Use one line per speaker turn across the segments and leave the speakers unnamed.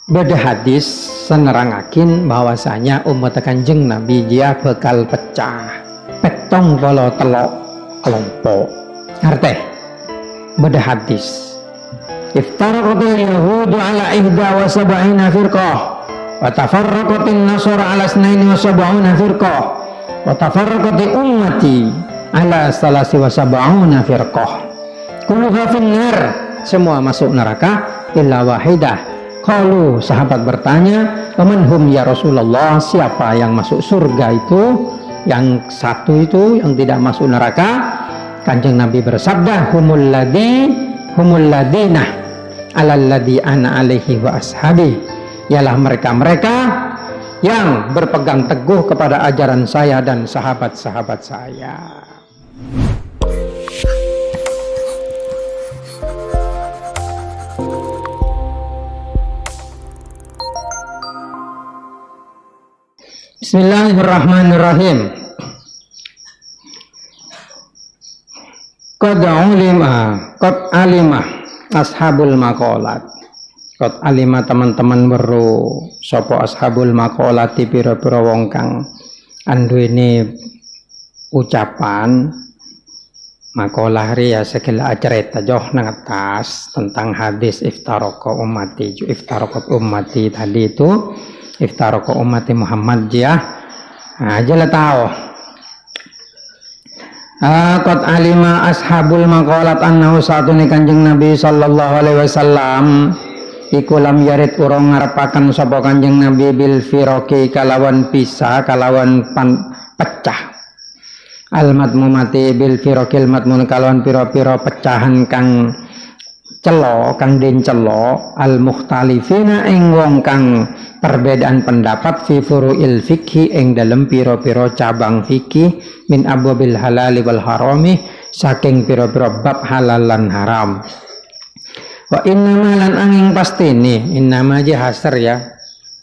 Beda hadis senerangakin bahwasanya umat Kanjeng Nabi dia bakal pecah petong polo telok kelompok. Ngerti? Beda hadis. Iftaraqatil yahudu ala 71 firqah wa tafarraqatin nasara ala 72 firqah wa tafarraqati ummati ala 73 firqah. Kulluha finnar, semua masuk neraka illa wahidah. Kalau sahabat bertanya, "Waman ya Rasulullah, siapa yang masuk surga itu? Yang satu itu yang tidak masuk neraka?" Kanjeng Nabi bersabda, humul ladina alal ladzi ana alaihi wa ashabi. Ialah mereka-mereka yang berpegang teguh kepada ajaran saya dan sahabat-sahabat saya. Bismillahirrahmanirrahim. Qad alima ashabul maqalat. Qad alima teman-teman weruh sapa ashabul maqalat pira-pira wong kang anduweni ucapan maqalah ya segala cerita joh nang atas tentang hadis iftaraka ummati tadi itu. Iftaraka ummati Muhammad ya. Aja tahu. Qad alima ashabul maqalat annahu satune Kanjeng Nabi sallallahu alaihi wasallam iku lam yarid urang ngarepaken sapa Kanjeng Nabi bil firaqi kalawan pisah kalawan pecah. Al madmumati bil firaqil madmun kalawan pira-pira pecahan kang celo kang den celo al mukhtalifina ing wong kang perbedaan pendapat fi furu'il fikhi ing dalem pira-pira cabang fikih min abwabil halali wal harami saking pira-pira bab halal lan haram. Wa innama lan angin pastine innama aja hasar ya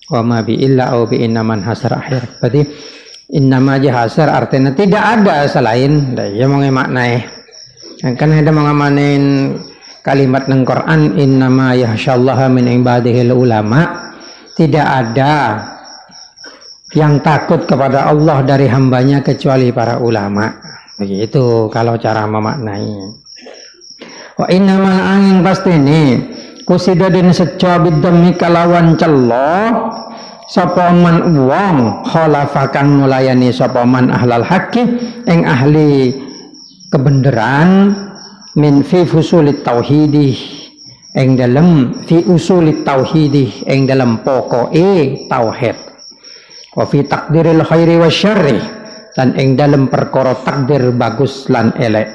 wa ma bi illa au bi innaman hasar akhir. Berarti innama aja hasar artinya tidak ada selain ya mau maknae. Kan ada mengamanin kalimat nang Quran innama yahsyallaha min ibadihil ulama. Tidak ada yang takut kepada Allah dari hambanya kecuali para ulama. Begitu kalau cara memaknai. Wa innamal angin pasti ini kusida den seco bidami kalawan celo sapa man wong khalafakan mulayani sapa man ahlal haqqi ing ahli kebenaran min fi fusulit tauhidih ing dalam fi usulit tauhidih ing dalam pokoke tauhid wa fi takdiril khairi wasyarri dan ing dalam perkara takdir bagus lan elek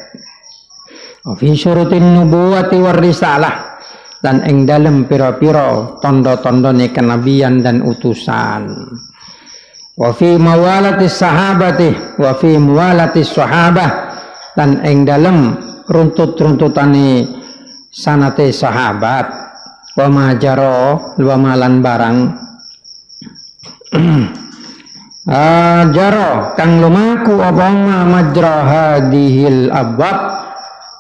wa fi syurutin nubuwati war risalah dan ing dalam pira-pira tanda-tandane kenabian dan utusan wa fi mawalatis sahabati wa fi muwalatis sahabah dan ing dalam runtut-runtutane sanate sahabat wa majaro wa malan barang jaro kang lumaku apa majra hadhil abwab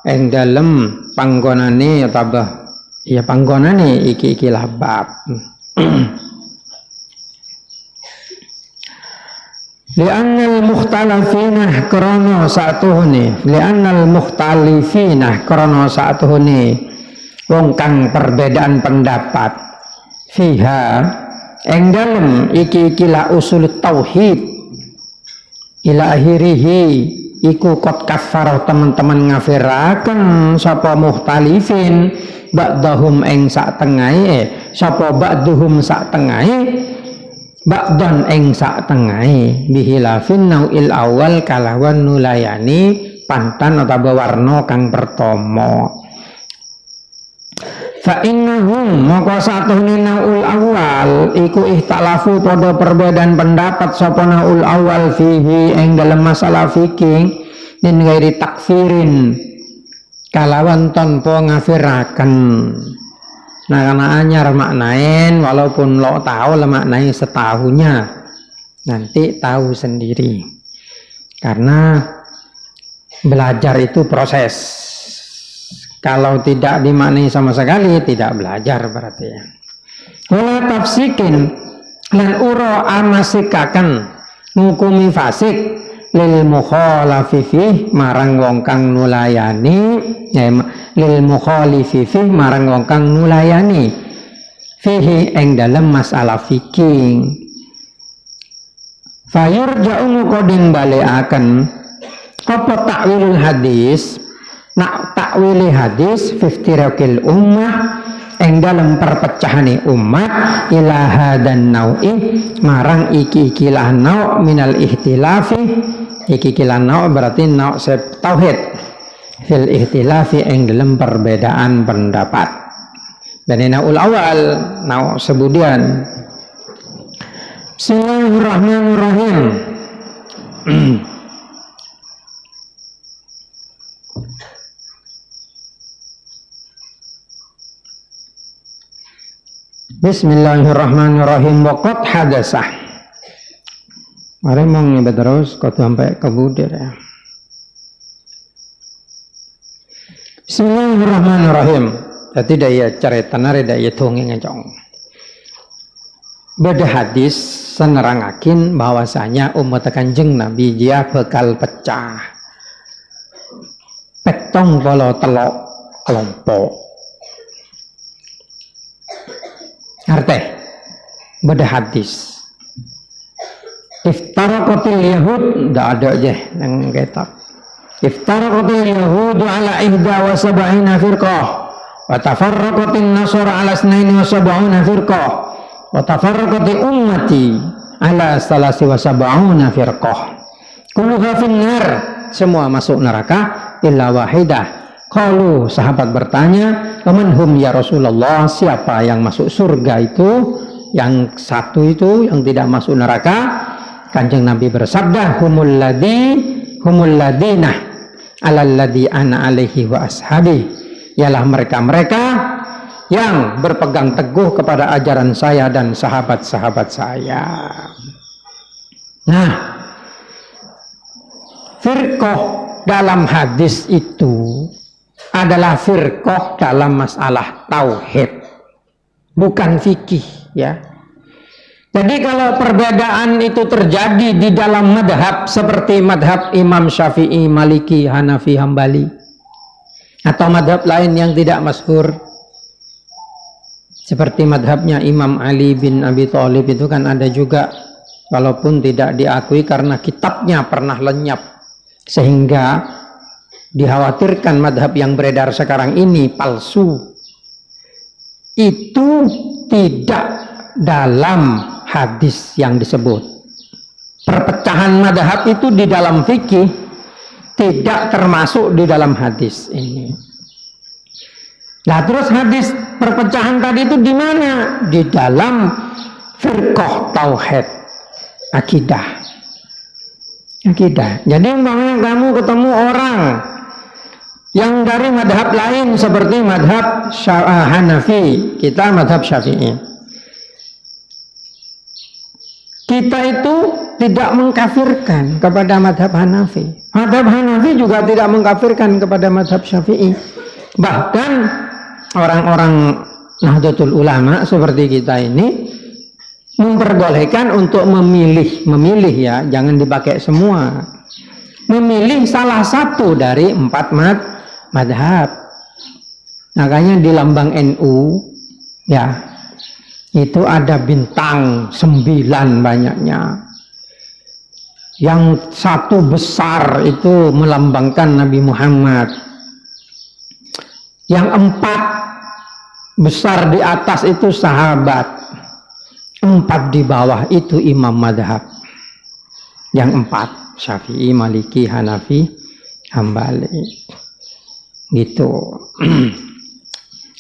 ing dalem panggonane tabah ya panggonane iki bab. Li'annal mukhtalifina krono satuhune wong kang perbedaan pendapat fiha ing dalem iki-ikilah usul tauhid ila akhirihi iku qad kaffara teman-teman ngafiraken sapa mukhtalifin ba'dahum ing sak tengahe sapa ba'duhum sak tengahe ba'dan ing sak tengahe bihilafin nau'il awal kalawan nulayani pantan utawa warna kang pertama. Fa innahum maka satuhune naul awal iku ikhtalafu pada perbedaan pendapat sapa naul awal fihi ing dalam masalah fikih min ghairi takfirin kalawan tanpa ngafiraken. Nah karena anyar maknain walaupun lo tahu lah maknain setahunya nanti tahu sendiri karena belajar itu proses. Kalau tidak dimaknai sama sekali tidak belajar berarti ya. wala tafsikin lan ura amasikaken ngukumi fasik lil mukhalafi fih marang wong kang nulayani lil mukhalifi fih marang wong kang nulayani fihi ing dalem masalah fikih. Fayurja'u koding balekaken apa takwilul hadis nak takwili hadis fiftirakil ummah ing dalem perpecahane umat ila hadan nau'i marang iki-ikilah nau' minal ihtilafi iki-ikilah nau' berarti nau' tauhid fil ihtilafi ing dalem perbedaan pendapat dan naul awal nau' sebudian. Bismillahirrahmanirrahim. Bismillahirrahmanirrahim. Waqad hadasah. Mari mau ngebet terus kau sampai ke budir ya. Bismillahirrahmanirrahim. Jadi daya cerita nari daya tungi ngecong. Beda hadis senerangakin bahwasanya umat Kanjeng Nabi dia bakal pecah. Petong polo telok kelompok. Arti beda hadis. Iftaraqatil yahud ndak ada aja yang kitab. Iftaraqatil yahud ala 71 firqah wa tafarraqatin nasara ala 72 firqah wa tafarraqati ummati ala 73 firqah. Kulluha finnar, semua masuk neraka illa wahidah. Qalu, sahabat bertanya, "Waman hum ya Rasulullah?" Siapa yang masuk surga itu? Yang satu itu yang tidak masuk neraka. Kanjeng Nabi bersabda, humul ladina alal ladzi ana alaihi wa ashabi. Ialah mereka-mereka yang berpegang teguh kepada ajaran saya dan sahabat-sahabat saya. Nah, firqah dalam hadis itu adalah firqah dalam masalah tauhid, bukan fikih ya. Jadi kalau perbedaan itu terjadi di dalam madhab seperti madhab Imam Syafi'i, Maliki, Hanafi, Hambali atau madhab lain yang tidak masyhur seperti madhabnya Imam Ali bin Abi Thalib itu kan ada juga walaupun tidak diakui karena kitabnya pernah lenyap sehingga dikhawatirkan madhab yang beredar sekarang ini palsu. Itu tidak dalam hadis yang disebut. Perpecahan madhab itu di dalam fikih tidak termasuk di dalam hadis ini. Nah terus hadis perpecahan tadi itu di mana? Di dalam firqah tauhid, akidah. Jadi umpamanya kamu ketemu orang yang dari madhab lain seperti madhab Hanafi, kita madhab Syafi'i. Kita itu tidak mengkafirkan kepada madhab Hanafi. Madhab Hanafi juga tidak mengkafirkan kepada madhab Syafi'i. Bahkan orang-orang Nahdlatul Ulama seperti kita ini memperbolehkan untuk memilih ya, jangan dipakai semua. Memilih salah satu dari 4 madhab. Makanya di lambang NU ya itu ada bintang 9 banyaknya. Yang satu besar itu melambangkan Nabi Muhammad. Yang 4 besar di atas itu sahabat. 4 di bawah itu imam madhab. Yang 4 Syafi'i, Maliki, Hanafi, Hambali. Gitu.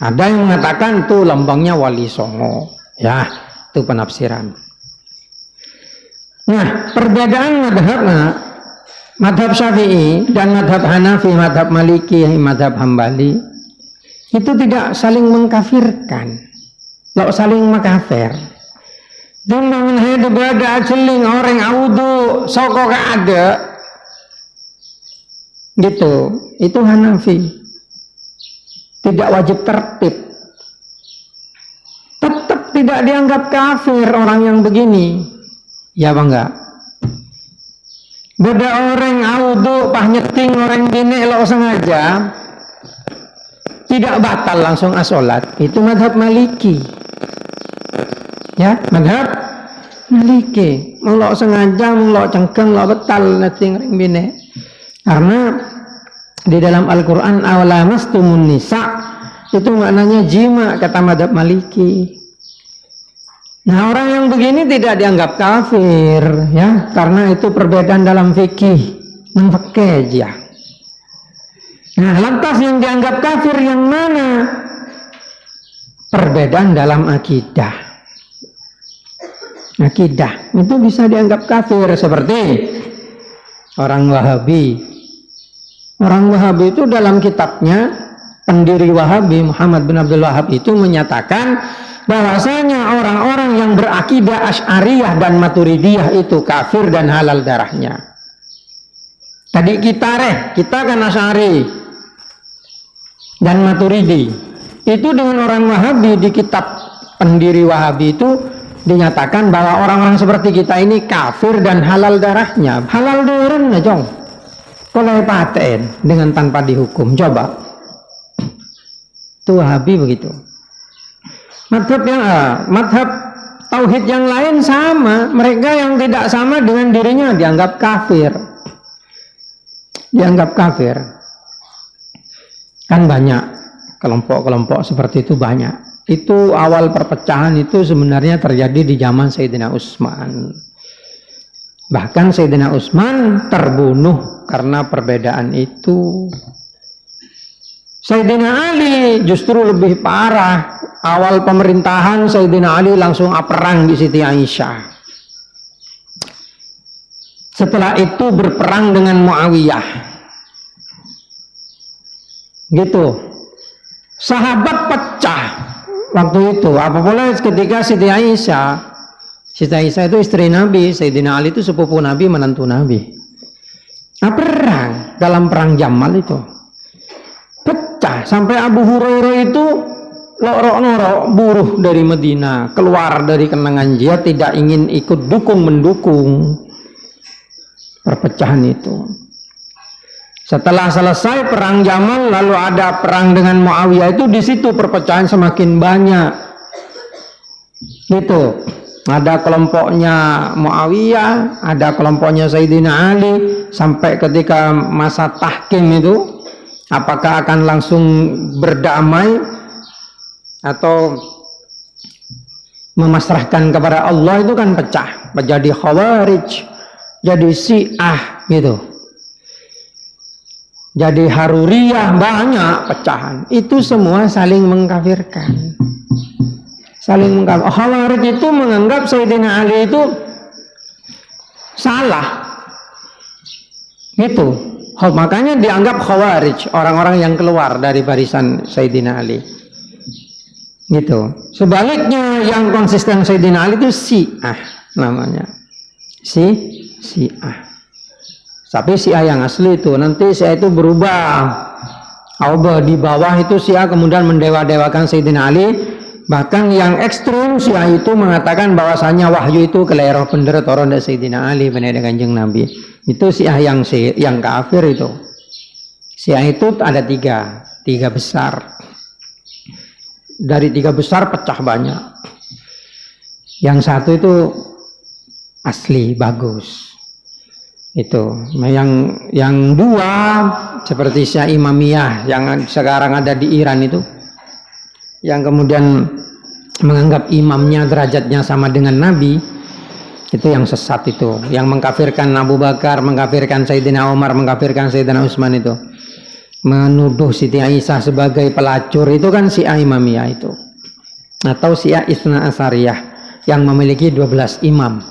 Ada yang mengatakan tuh lambangnya Wali Songo. Ya, itu penafsiran. Nah, perbedaan madhab Syafi'i dan madhab Hanafi, madhab Maliki, madhab Hambali itu tidak saling mengkafirkan. Kalau saling mengkafir, dan bangun berada celing orang audu sokok ada, gitu. Itu Hanafi, tidak wajib tertib. Tetap tidak dianggap kafir orang yang begini. Ya apa enggak? Beda orang audu pah nyeting orang gini elok sengaja tidak batal langsung asolat. Itu madhab Maliki. Ya, madhab Maliki. Melok sengaja, melok cengkeng, melok betal nyeting orang gini. Karena di dalam Al-Quran awalamastumun nisa itu maknanya jima kata madhab Maliki. Nah, orang yang begini tidak dianggap kafir, ya, karena itu perbedaan dalam fikih, menfekej ya. Nah, lantas yang dianggap kafir yang mana? Perbedaan dalam akidah. Akidah itu bisa dianggap kafir seperti orang Wahabi. Orang Wahabi itu dalam kitabnya, pendiri Wahabi Muhammad bin Abdul Wahab itu menyatakan bahwasanya orang-orang yang berakidah Asy'ariyah dan Maturidiyah itu kafir dan halal darahnya. Tadi kita kan Asy'ari dan Maturidi. Itu dengan orang Wahabi di kitab pendiri Wahabi itu dinyatakan bahwa orang-orang seperti kita ini kafir dan halal darahnya. Halal darahnya jong. Kalau paten dengan tanpa dihukum. Coba. Itu Wahabi begitu. Madhab tauhid yang lain sama. Mereka yang tidak sama dengan dirinya dianggap kafir. Dianggap kafir. Kan banyak kelompok-kelompok seperti itu banyak. Itu awal perpecahan itu sebenarnya terjadi di zaman Sayyidina Utsman. Bahkan Sayyidina Utsman terbunuh karena perbedaan itu. Sayyidina Ali justru lebih parah. Awal pemerintahan Sayyidina Ali langsung perang di Siti Aisyah. Setelah itu berperang dengan Muawiyah. Gitu. Sahabat pecah waktu itu. Apabila ketika Siti Aisyah. Siti Aisyah itu istri Nabi. Sayyidina Ali itu sepupu Nabi, menantu Nabi. Nah, perang. Dalam perang Jamal itu. Pecah. Sampai Abu Hurairah itu lorok-lorok buruh dari Medina, keluar dari kenangan dia, tidak ingin ikut mendukung perpecahan itu. Setelah selesai perang Jamal, lalu ada perang dengan Muawiyah, itu di situ perpecahan semakin banyak. Gitu. Ada kelompoknya Muawiyah, ada kelompoknya Sayyidina Ali, sampai ketika masa tahkim itu, apakah akan langsung berdamai atau memasrahkan kepada Allah, itu kan pecah, menjadi Khawarij, jadi Syiah gitu, jadi Haruriyah, banyak pecahan. Itu semua saling mengkafirkan, saling mengkafirkan. Khawarij itu menganggap Sayyidina Ali itu salah gitu. Makanya dianggap Khawarij, orang-orang yang keluar dari barisan Sayyidina Ali. Gitu. Sebaliknya yang konsisten Sayyidina Ali itu Syiah namanya. Syiah. Tapi Syiah yang asli itu, nanti Syiah itu berubah. Di bawah itu Syiah kemudian mendewa-dewakan Sayyidina Ali. Bahkan yang ekstrim Syiah itu mengatakan bahwasanya wahyu itu kelero bener turun dari Sayyidina Ali bener Kanjeng Nabi. Itu Syiah yang kafir itu. Syiah itu ada tiga besar. Dari tiga besar pecah banyak. Yang satu itu asli bagus. Itu. Yang dua seperti Syiah Imamiyah yang sekarang ada di Iran itu, yang kemudian menganggap imamnya derajatnya sama dengan Nabi, itu yang sesat itu, yang mengkafirkan Abu Bakar, mengkafirkan Sayyidina Umar, mengkafirkan Sayyidina Utsman itu, menuduh Siti Aisyah sebagai pelacur, itu kan Syiah Imamiyah itu, atau Syiah Itsna Asyariyah yang memiliki 12 imam,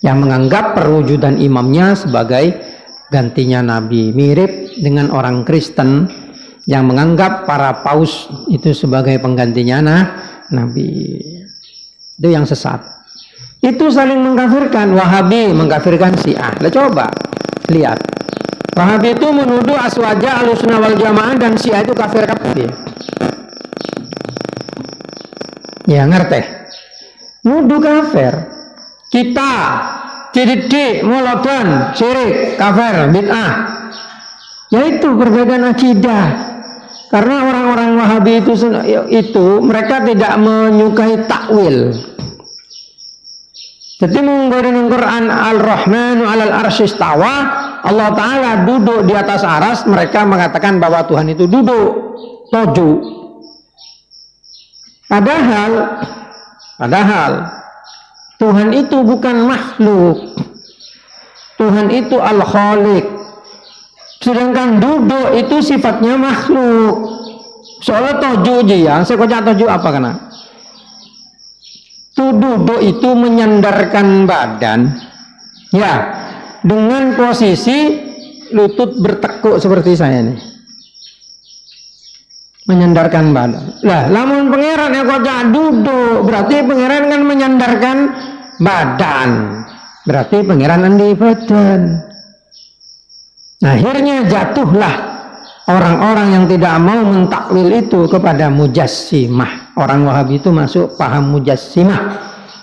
yang menganggap perwujudan imamnya sebagai gantinya Nabi, mirip dengan orang Kristen yang menganggap para paus itu sebagai penggantinya Nabi. Itu yang sesat. Itu saling mengkafirkan. Wahabi mengkafirkan Syiah. Coba lihat. Wahabi itu menuduh Aswaja, Ahlussunnah wal Jamaah, dan Syiah itu kafir. Ya ngerti. nuduh kafir. Kita Dididik, muladan, syirik, kafir, bid'ah. Yaitu perbedaan akidah. Karena orang-orang Wahabi itu mereka tidak menyukai takwil. Jadi menggunakan Quran Al-Rahmanu 'alal arsy istawa, Allah Ta'ala duduk di atas aras, mereka mengatakan bahwa Tuhan itu duduk, toju. Padahal Tuhan itu bukan makhluk. Tuhan itu Al-Khaliq. Sedangkan duduk itu sifatnya makhluk. Soalnya toju aja, saya kocak toju apa kena? Duduk itu menyandarkan badan, ya, dengan posisi lutut bertekuk seperti saya nih. Menyandarkan badan. Lah, lamun pangeran yang kocak duduk, berarti pangeran kan menyandarkan badan. Berarti pangeran andi badan. Nah, akhirnya jatuhlah orang-orang yang tidak mau mentakwil itu kepada mujassimah. Orang Wahabi itu masuk paham mujassimah.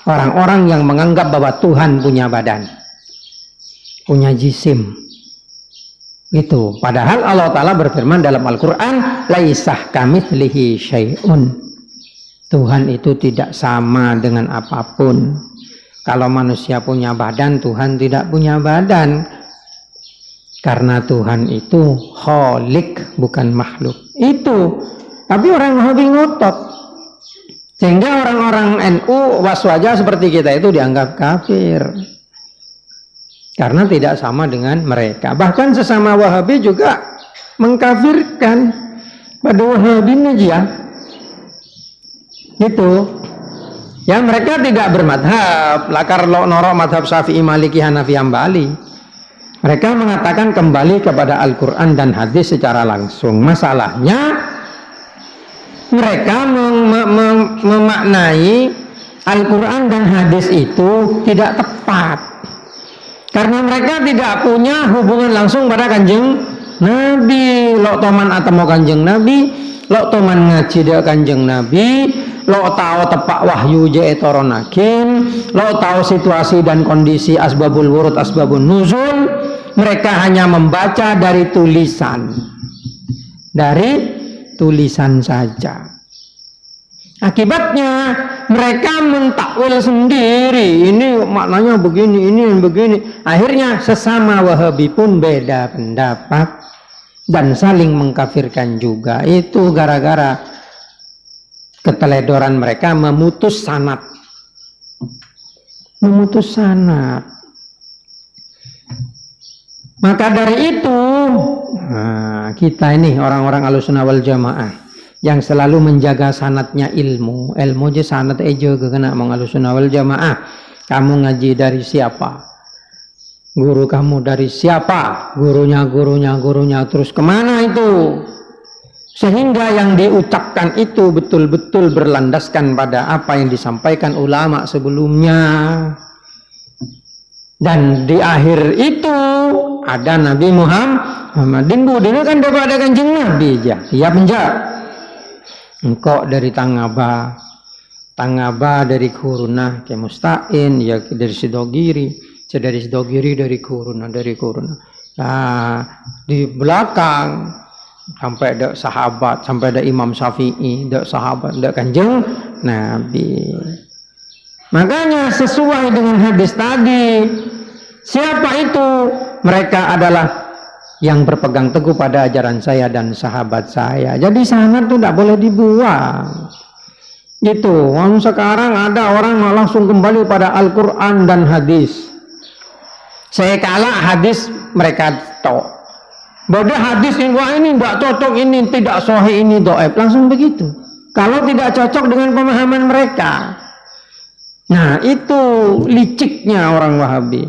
Orang-orang yang menganggap bahwa Tuhan punya badan, punya jisim. Itu. Padahal Allah Ta'ala berfirman dalam Al-Quran, laisah kamitslihi syai'un. Tuhan itu tidak sama dengan apapun. Kalau manusia punya badan, Tuhan tidak punya badan. Karena Tuhan itu khalik, bukan makhluk. Itu. Tapi orang Wahabi ngotot. Sehingga orang-orang NU waswaja seperti kita itu dianggap kafir. Karena tidak sama dengan mereka. Bahkan sesama Wahabi juga mengkafirkan pada Wahabi aja. Gitu. Ya, mereka tidak bermadhab. Lakar noro madhab Syafi'i, Maliki, Hanafi, Hambali. Mereka mengatakan kembali kepada Al-Quran dan hadis secara langsung. Masalahnya mereka memaknai Al-Quran dan hadis itu tidak tepat. Karena mereka tidak punya hubungan langsung pada kanjeng Nabi. Lo toman atau kanjeng Nabi, lo toman ngaji dia kanjeng Nabi, lo tahu tepak wahyu je toronakin, lo tahu situasi dan kondisi asbabul wurud, asbabun nuzul. Mereka hanya membaca dari tulisan. Dari tulisan saja. Akibatnya mereka mentakwil sendiri. Ini maknanya begini, ini begini. Akhirnya sesama Wahabi pun beda pendapat dan saling mengkafirkan juga. Itu gara-gara keteledoran mereka memutus sanad. Memutus sanad. Maka dari itu, kita ini orang-orang Ahlussunnah wal Jamaah yang selalu menjaga sanadnya ilmu. Ilmu je sanad ejo kena mong Ahlussunnah wal Jamaah. Kamu ngaji dari siapa? Guru kamu dari siapa? Gurunya terus kemana itu? Sehingga yang diucapkan itu betul-betul berlandaskan pada apa yang disampaikan ulama sebelumnya. Dan di akhir itu ada Nabi Muhammad. Dinggu dulu kan dapat ada kanjeng Nabi aja. Iya penjak. Engkau dari Tangaba dari Kuruna ke Mustain, ya dari Sidogiri, dari Sidogiri dari Kuruna. Nah, di belakang sampai ada sahabat, sampai ada Imam Syafi'i, ada sahabat, ada kanjeng Nabi. Makanya sesuai dengan hadis tadi, siapa itu? Mereka adalah yang berpegang teguh pada ajaran saya dan sahabat saya. Jadi sanad itu tidak boleh dibuang. Gitu. Sekarang ada orang langsung kembali pada Al-Quran dan hadis. Saya kalah hadis mereka tahu. Bahwa hadis ini, wah ini tidak cocok, ini tidak sahih, ini dhaif. Langsung begitu. Kalau tidak cocok dengan pemahaman mereka. Nah, itu liciknya orang Wahabi.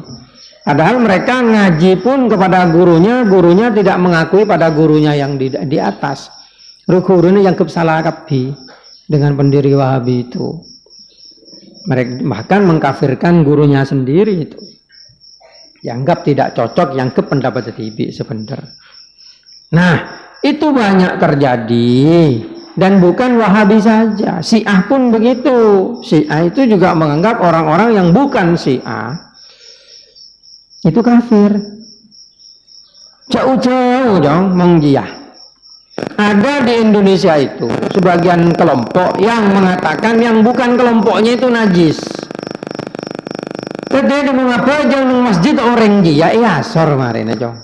Padahal mereka ngaji pun kepada gurunya tidak mengakui pada gurunya yang di atas. Gurunya yang salah kapi dengan pendiri Wahabi itu. Mereka bahkan mengkafirkan gurunya sendiri itu. Dianggap tidak cocok, yang ke pendapat tibi sebentar. Nah, itu banyak terjadi. Dan bukan Wahabi saja, Syiah pun begitu. Syiah itu juga menganggap orang-orang yang bukan Syiah itu kafir. Jauh-jauh dong mengjiyah. Ada di Indonesia itu sebagian kelompok yang mengatakan yang bukan kelompoknya itu najis. Jadi mengapa jangan masjid orang jiyah iya sor marin aja.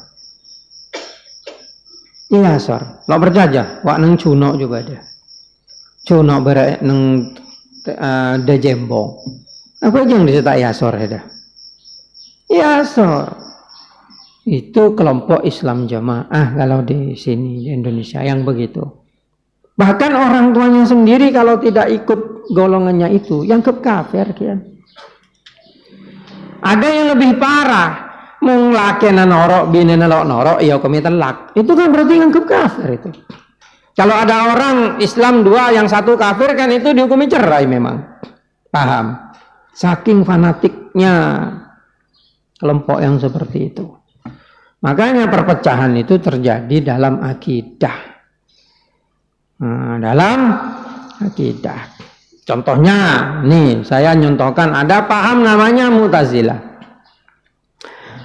Iya sor, lo percaya, wak neng cuno juga ada. Cuno berak neng de jembo. Apa aja yang disita iya sor ada? Iya sor. Itu kelompok Islam Jamaah kalau di sini di Indonesia yang begitu. Bahkan orang tuanya sendiri kalau tidak ikut golongannya itu, yang kafir kian. Ada yang lebih parah. Mung lakena norok bini nelok norok iya kami telak itu kan berarti nganggep kafir itu. Kalau ada orang Islam dua yang satu kafir kan itu dihukumi cerai memang. Paham? Saking fanatiknya kelompok yang seperti itu. Makanya perpecahan itu terjadi dalam akidah. Dalam akidah. Contohnya nih saya nyontohkan ada paham namanya Mu'tazilah.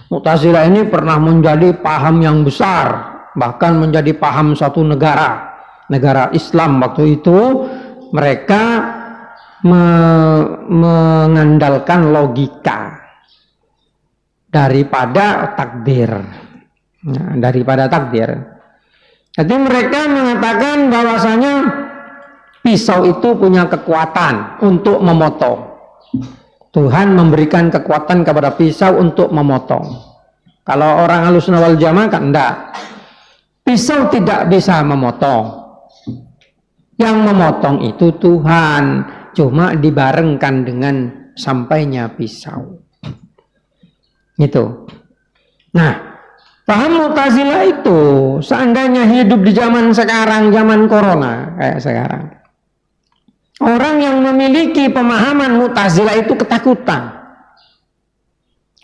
Mu'tazilah ini pernah menjadi paham yang besar, bahkan menjadi paham suatu negara Islam waktu itu. Mereka mengandalkan logika daripada takdir. Jadi mereka mengatakan bahwasanya pisau itu punya kekuatan untuk memotong. Tuhan memberikan kekuatan kepada pisau untuk memotong. Kalau orang Ahlussunnah wal Jamaah kan enggak. Pisau tidak bisa memotong. Yang memotong itu Tuhan, cuma dibarengkan dengan sampainya pisau. Gitu. Nah, paham Mu'tazilah itu seandainya hidup di zaman sekarang, zaman corona kayak sekarang. Orang yang memiliki pemahaman Mu'tazilah itu ketakutan.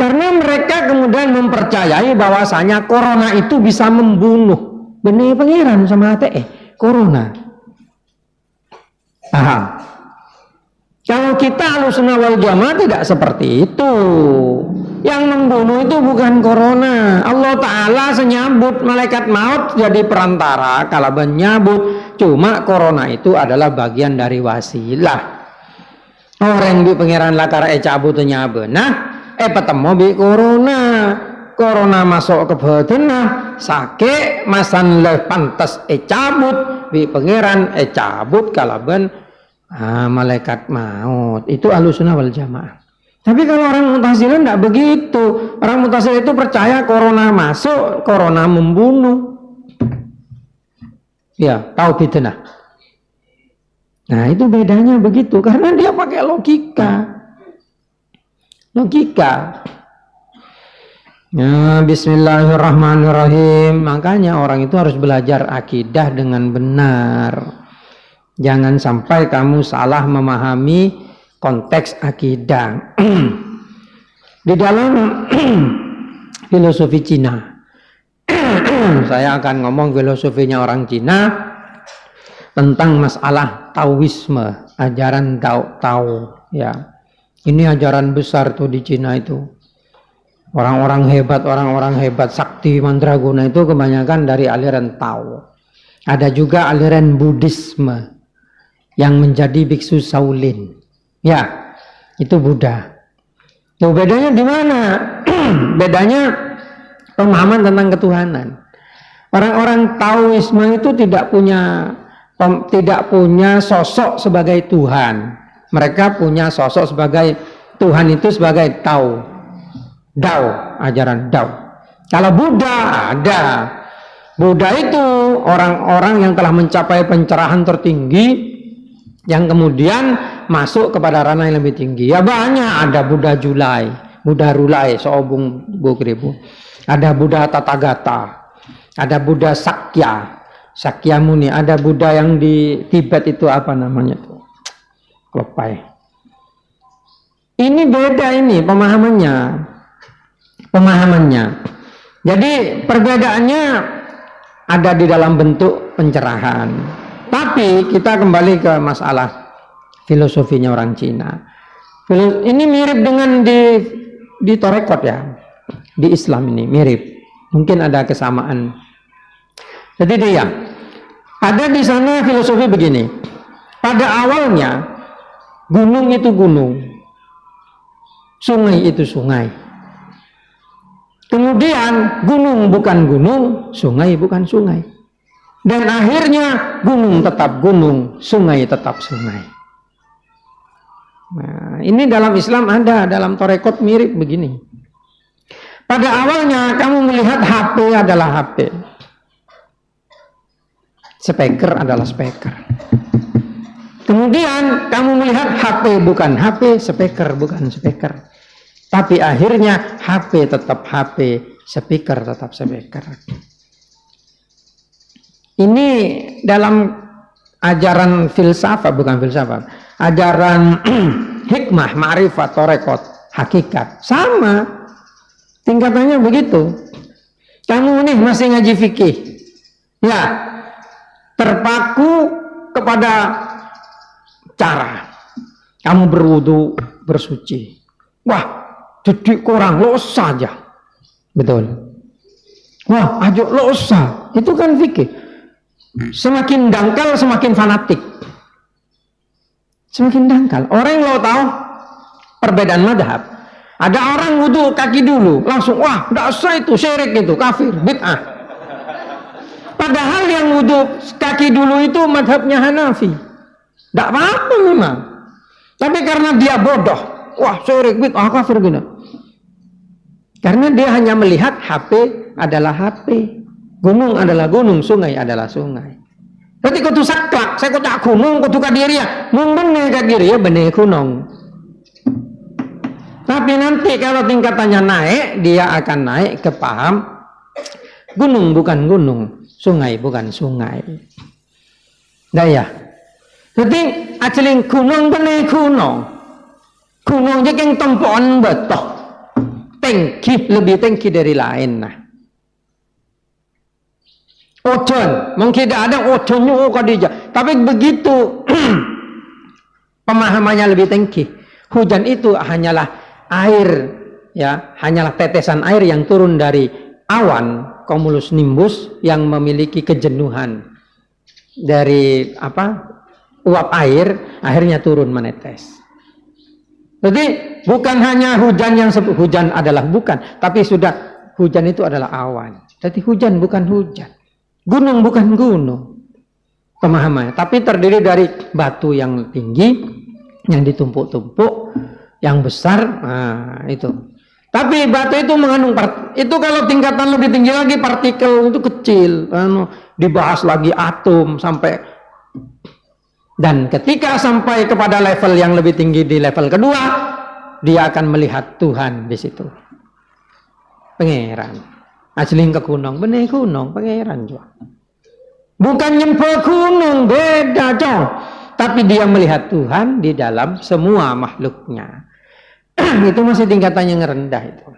Karena mereka kemudian mempercayai bahwasanya corona itu bisa membunuh. Benih pangeran sama corona. Paham? Kalau kita Ahlussunnah wal Jamaah tidak seperti itu. Yang membunuh itu bukan corona. Allah Ta'ala senyabut malaikat maut jadi perantara. Kalau menyabut, cuma corona itu adalah bagian dari wasilah. Orang di pangeran lakar cabut nyabut. Nah, petemu bi corona. Corona masuk ke badan sakit masan le pantas cabut bi pangeran cabut kalaban malaikat maut. Itu Ahlussunnah wal Jamaah. Tapi kalau orang Mu'tazilah tidak begitu. Orang Mu'tazilah itu percaya corona masuk, corona membunuh. Ya, tahu fitnah. Nah, itu bedanya begitu. Karena dia pakai logika. Ya, bismillahirrahmanirrahim. Makanya orang itu harus belajar akidah dengan benar. Jangan sampai kamu salah memahami konteks akidah. Di dalam filosofi Cina, saya akan ngomong filosofinya orang Cina tentang masalah Taoisme, ajaran Tao. Ya, ini ajaran besar tuh di Cina itu. Orang-orang hebat sakti mandraguna itu kebanyakan dari aliran Tao. Ada juga aliran Buddhisme yang menjadi biksu Shaolin. Ya, itu Buddha. Tuh bedanya di mana? Bedanya pemahaman tentang ketuhanan. Orang-orang Taoisme itu tidak punya sosok sebagai Tuhan. Mereka punya sosok sebagai Tuhan itu sebagai Tao. Dao, ajaran Dao. Kalau Buddha ada. Buddha itu orang-orang yang telah mencapai pencerahan tertinggi yang kemudian masuk kepada ranah yang lebih tinggi. Ya banyak, ada Buddha Julai, Buddha Rulai, seobung bukribu. Ada Buddha Tathagata, ada Buddha Sakyamuni, ada Buddha yang di Tibet itu apa namanya tuh? Lepai. Ini beda ini pemahamannya. Jadi perbedaannya ada di dalam bentuk pencerahan. Tapi kita kembali ke masalah filosofinya orang Cina. Ini mirip dengan di Torekot ya, di Islam ini mirip. Mungkin ada kesamaan. Jadi dia ada di sana filosofi begini. Pada awalnya gunung itu gunung, sungai itu sungai. Kemudian gunung bukan gunung, sungai bukan sungai. Dan akhirnya gunung tetap gunung, sungai tetap sungai. Nah, ini dalam Islam ada, dalam Torekot mirip begini. Pada awalnya kamu melihat HP adalah HP. Speaker adalah speaker. Kemudian kamu melihat HP bukan HP, speaker bukan speaker. Tapi akhirnya HP tetap HP, speaker tetap speaker. Ini dalam ajaran filsafat, bukan filsafat, ajaran hikmah, ma'rifat, torekot, hakikat. Sama, tingkatannya begitu. Kamu nih masih ngaji fikih. Ya, terpaku kepada cara. Kamu berwudu, bersuci. Wah, didik kurang, los saja. Betul. Wah, ajo los saja. Itu kan fikih. Semakin dangkal, semakin fanatik. Semakin dangkal. Orang yang lo tahu perbedaan madhab. Ada orang wudu kaki dulu, langsung wah, tidak usah itu, syirik itu, kafir, bid'ah. Padahal yang wudu kaki dulu itu madhabnya Hanafi. Tidak apa-apa memang. Tapi karena dia bodoh, wah syirik, bid'ah, kafir gini. Karena dia hanya melihat HP adalah HP. Gunung adalah gunung, sungai adalah sungai. Jadi kudu saklak, saya kudu gunung, kudu kadiri ya. Mungkin kadiri ya benih gunung. Tapi nanti kalau tingkatannya naik, dia akan naik ke paham gunung bukan gunung, sungai bukan sungai. Dah ya. Jadi ajaling gunung benih gunung. Gunung je keng tempoan betok. Tinggi, lebih tinggi dari lain nah. Ojon, mungkin tidak ada ojonnya Khadijah. Tapi begitu pemahamannya lebih tinggi. Hujan itu hanyalah air, ya, hanyalah tetesan air yang turun dari awan cumulus nimbus yang memiliki kejenuhan dari uap air, akhirnya turun menetes. Jadi bukan hanya hujan yang hujan adalah bukan, tapi sudah hujan itu adalah awan. Jadi hujan bukan hujan. Gunung bukan gunung, pemahamannya. Tapi terdiri dari batu yang tinggi, yang ditumpuk-tumpuk, yang besar, nah, itu. Tapi batu itu mengandung itu kalau tingkatan lebih tinggi lagi partikel itu kecil, dibahas lagi atom sampai. Dan ketika sampai kepada level yang lebih tinggi di level kedua, dia akan melihat Tuhan di situ, Pangeran. Asling ke gunung, benih gunung, Pangeran juga. Bukan nyembah gunung, beda dong. Tapi dia melihat Tuhan di dalam semua makhluknya. Itu masih tingkatannya yang rendah itu.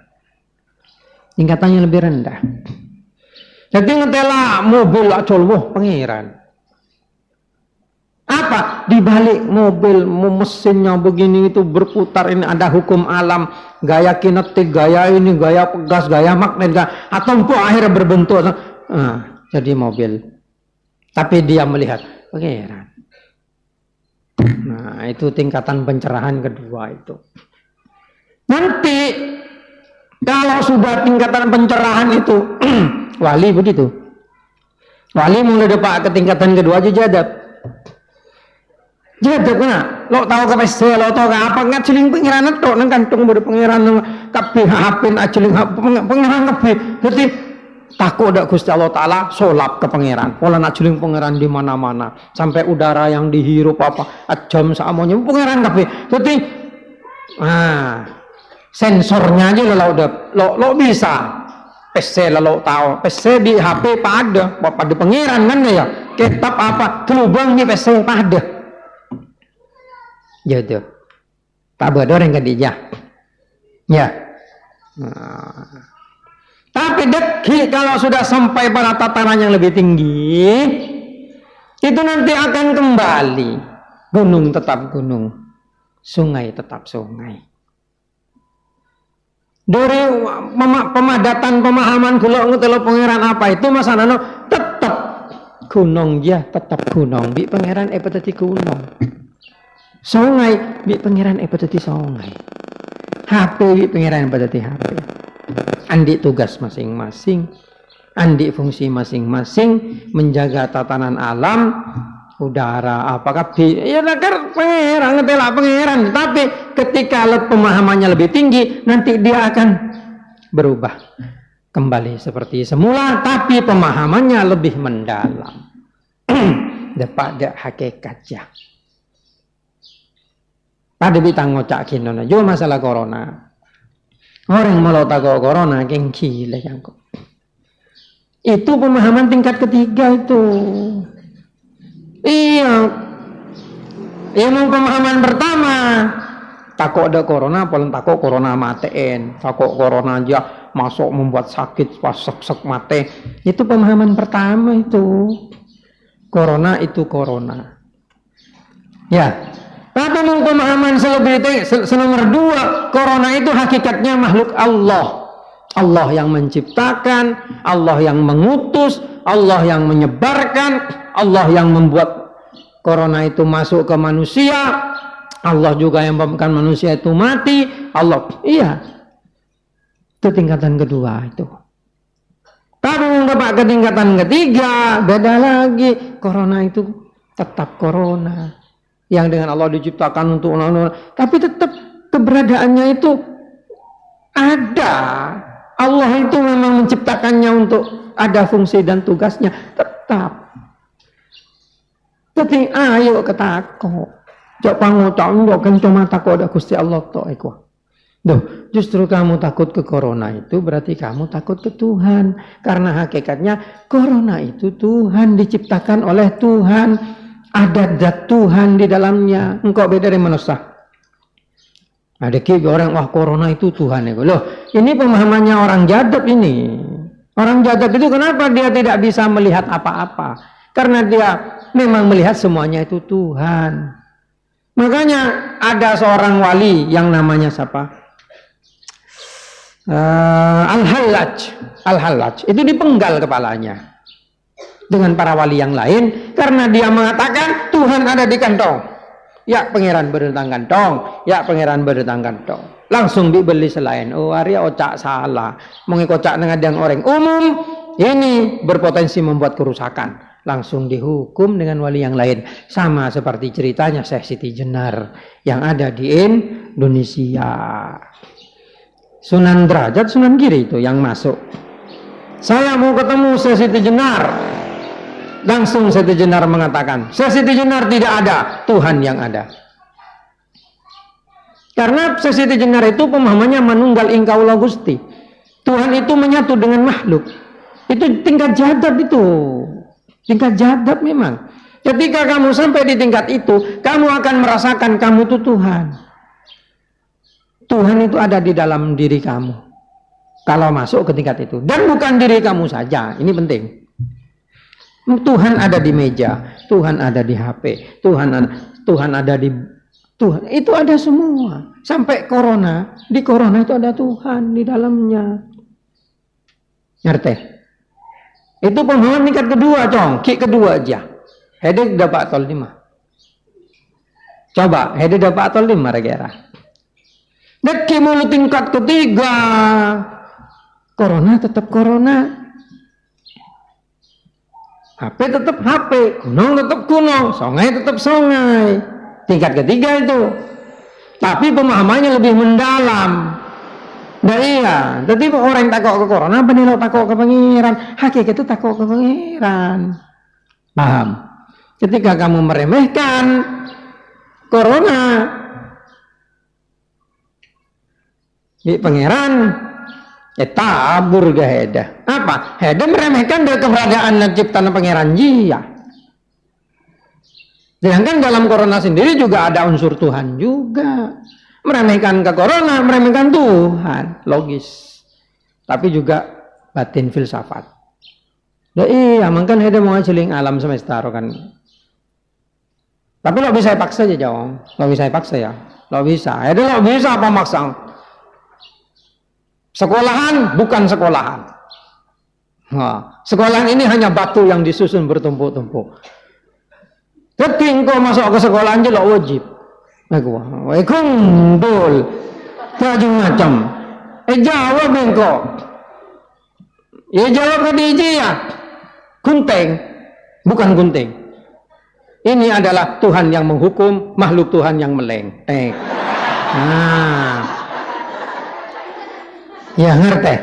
Tingkatannya lebih rendah. Jadi ngetela mobil acolwoh Pangeran. Apa? Di balik mobil mesinnya begini itu berputar, ini ada hukum alam, gaya kinetik, gaya ini, gaya gas, gaya magnet, atau akhirnya berbentuk jadi mobil. Tapi dia melihat Pangeran. Nah, itu tingkatan pencerahan kedua itu. Nanti kalau sudah tingkatan pencerahan itu wali begitu. Wali mulai depak ke tingkatan kedua aja jadab. Jadab kena, lo tahu ke PC, lo tahu ke apa nggak celing Pangeran itu, nang kantung pada Pangeran kabeh hapin ajeling Pangeran kabeh. Jadi takut ada Gusti Allah Taala solap ke Pangeran. Pola nak celing Pangeran di mana-mana, sampai udara yang dihirup apa ajam semuanya Pangeran kabeh. Jadi sensornya aja lo bisa. PC lo tahu, PC di HP pada Pangeran kan ya. Kitab apa? Telubang di PC pada. Gitu. Tak bodoh yang Khadijah. Ya. Tapi deki kalau sudah sampai pada tataran yang lebih tinggi, itu nanti akan kembali. Gunung tetap gunung, sungai tetap sungai. Dari pemadatan pemahaman kula ngetelo pangeran apa itu masalahnya tetap gunung ya, tetap gunung. Bi pangeran dadi gunung. Sungai bi pangeran dadi sungai. HP bi pangeran dadi HP. Andi tugas masing-masing, andi fungsi masing-masing, menjaga tatanan alam, udara, apakah ya nakar pangeran ngetela pangeran. Tapi ketika pemahamannya lebih tinggi, nanti dia akan berubah kembali seperti semula, tapi pemahamannya lebih mendalam daripada hakikatnya. Pada bitang ngocak kinona, jo masalah corona. Orang malau takut corona, geng gila jangkau. Itu pemahaman tingkat ketiga itu. Iya. Ilmu pemahaman pertama, takut ada corona, paling takut corona matiin, takut corona aja masuk membuat sakit, pas sek mati. Itu pemahaman pertama itu. Corona itu corona. Ya. Tapi pemahaman nomor 2, corona itu hakikatnya makhluk Allah. Allah yang menciptakan, Allah yang mengutus, Allah yang menyebarkan, Allah yang membuat corona itu masuk ke manusia, Allah juga yang menyebabkan manusia itu mati. Allah, iya. Itu tingkatan kedua itu. Tapi ke tingkatan ketiga, beda lagi. Corona itu tetap corona. Yang dengan Allah diciptakan untuk tapi tetap keberadaannya itu ada. Allah itu memang menciptakannya untuk ada fungsi dan tugasnya tetap. Tapi ayo ketakut. Jok pangucap ndok kan cuma takut ada Gusti Allah tok iku. Duh, justru kamu takut ke corona itu berarti kamu takut ke Tuhan, karena hakikatnya corona itu Tuhan, diciptakan oleh Tuhan. Ada zat Tuhan di dalamnya. Engkau beda dari manusia. Ada orang wah corona itu Tuhan ya. Loh, ini pemahamannya orang jadab ini. Orang jadab itu kenapa dia tidak bisa melihat apa-apa? Karena dia memang melihat semuanya itu Tuhan. Makanya ada seorang wali yang namanya siapa? Al-Hallaj. Itu dipenggal kepalanya dengan para wali yang lain karena dia mengatakan Tuhan ada di kantong. Ya pangeran berdatang kantong, ya pangeran berdatang kantong. Langsung dibeli selain. Oh, Arya ocak salah. Mengikocak dengan orang umum ini berpotensi membuat kerusakan. Langsung dihukum dengan wali yang lain. Sama seperti ceritanya Syekh Siti Jenar yang ada di Indonesia. Sunan Derajat, Sunan Giri itu yang masuk. Saya mau ketemu Syekh Siti Jenar. Langsung Siti Jenar mengatakan, Syekh Siti Jenar tidak ada, Tuhan yang ada. Karena Syekh Siti Jenar itu pemahamannya manunggal ingkaulah Gusti. Tuhan itu menyatu dengan makhluk. Itu tingkat jadab itu. Tingkat jadab memang. Ketika kamu sampai di tingkat itu, kamu akan merasakan kamu itu Tuhan. Tuhan itu ada di dalam diri kamu. Kalau masuk ke tingkat itu. Dan bukan diri kamu saja, ini penting. Tuhan ada di meja, Tuhan ada di HP, Tuhan ada di Tuhan. Itu ada semua. Sampai corona, di corona itu ada Tuhan di dalamnya. Ngerti? Itu pemahaman tingkat kedua, Cong. Ki kedua aja. Hede dapat tol 5. Coba, hede dapat tol 5 kira. Deki mulu tingkat ketiga. Corona tetap corona. HP tetap HP, gunung tetap gunung, sungai tetap sungai. Tingkat ketiga itu. Tapi pemahamannya lebih mendalam. Nah iya, jadi orang yang takut ke corona, apa nih lo takut ke pangeran? Hakikat itu takut ke pangeran. Paham? Ketika kamu meremehkan corona, di pangeran, tabur gak heda. Apa? Heda meremehkan dari keberadaan ciptaan pangeran jia. Sedangkan dalam corona sendiri juga ada unsur Tuhan juga. Meremehkan ke corona, meremehkan Tuhan. Logis. Tapi juga batin filsafat. Nah iya, makanya heda mau ngajeling alam semesta kan. Tapi lo bisa paksa aja jauh. Lo bisa paksa ya. Lo bisa. Lo bisa apa maksa? Sekolahan bukan sekolahan. Nah, sekolahan ini hanya batu yang disusun bertumpuk-tumpuk. Ketika engkau masuk ke sekolahan aja lo wajib. Kumpul. Macam-macam. Jawab engkau. Ya jawab ke DJ ya. Gunting. Bukan gunting. Ini adalah Tuhan yang menghukum, makhluk Tuhan yang meleng. Nah. Ya ngerti.